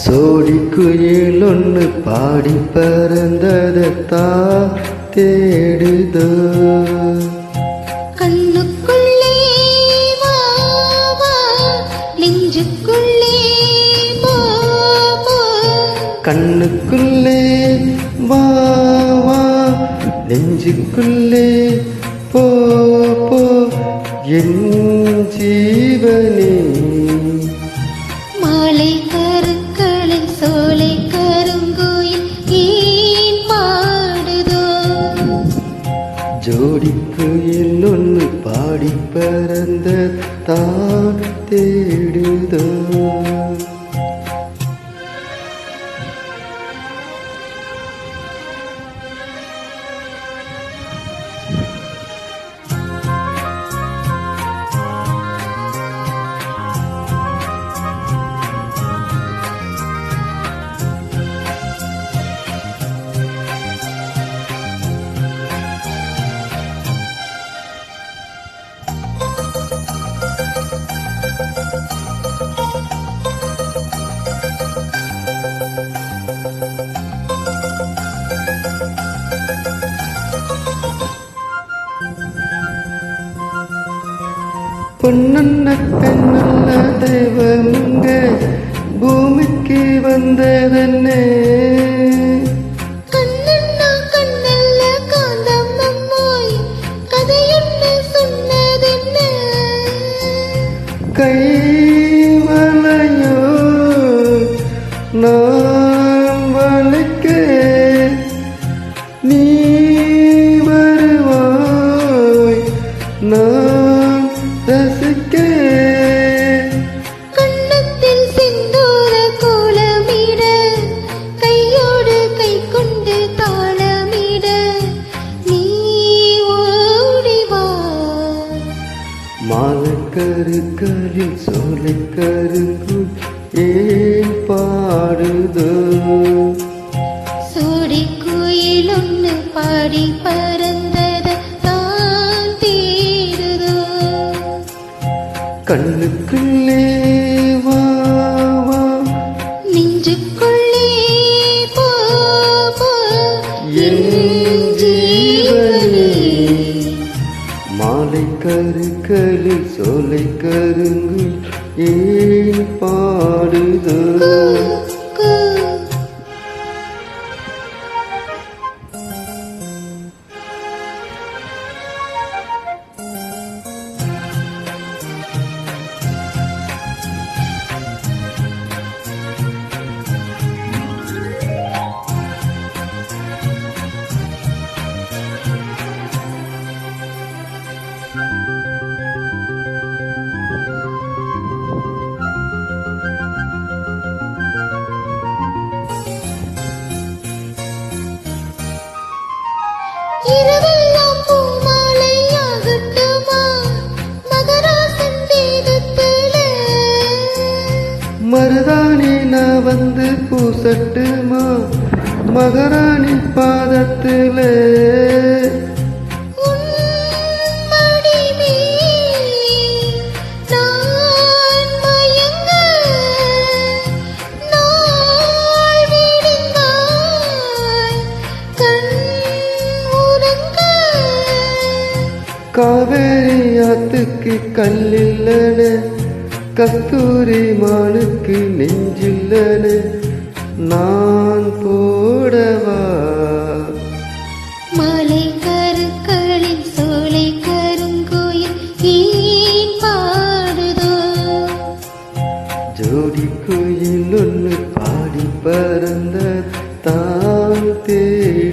சோடி குயில் ஒன்று பாடி பறந்ததைத்தான் தேடுதோ. கண்ணுக்குள்ளே வா வா நெஞ்சுக்குள்ளே போ போ. கண்ணுக்குள்ளே வா வா நெஞ்சுக்குள்ளே போ போ என் ஜீவனே. மாலை கருக்களில் சோலை கருங்குயில் ஏன் பாடுதோ. ஜோடி குயில் ஒன்று பாடி பறந்ததைத்தான் தேடுதோ. பொன்னன்ன பெண்ணல்ல தெய்வமுங்க பூமிக்கு வந்ததென்னே. கண்ணண்ணா கண்ணல்ல காந்தம்மோய் கதையொன்று சொன்னதென்ன. கைவளையோ நான் வளைக்க நீ வருவாய் நான் ரசிக்க. கண்ணத்தில் செந்தூர கோலமிட கையோடு கை கொண்டு தாளமிட நீ ஓடிவா. மாலக்கருக்களில் சோலை கருங்கு ஏன் பாடுதோ. சோடி குயில் ஒன்று பாடி பறந்ததைத்தான் தேடுதோ. கண்ணுக்குள்ளே வா வா நெஞ்சுக்குள்ளே போ போ என் ஜீவனே. மாலை கருக்களில் சோலை கருங்கு ஏன் பாடுதோ. கூ. இரவெல்லாம் பூமாலையாகட்டுமா மகராசன் வேதத்திலே. மருதாணி நான் வந்து பூசட்டுமா மகாராணி பாதத்திலே. உன் மடிமேல் நான் மயங்க நாள் விடுங்காய் கண் உறங்க. காவேரி ஆத்துக்கு கல்லில்லன கஸ்தூரி மானுக்கு நெஞ்சில்லன நான் போடவா. மாலை கருக்களில் சோலை கருங்குயில் ஏன் பாடுதோ. ஜோடி குயில் ஒன்று பாடி பறந்ததைத்தான் தேடுதோ.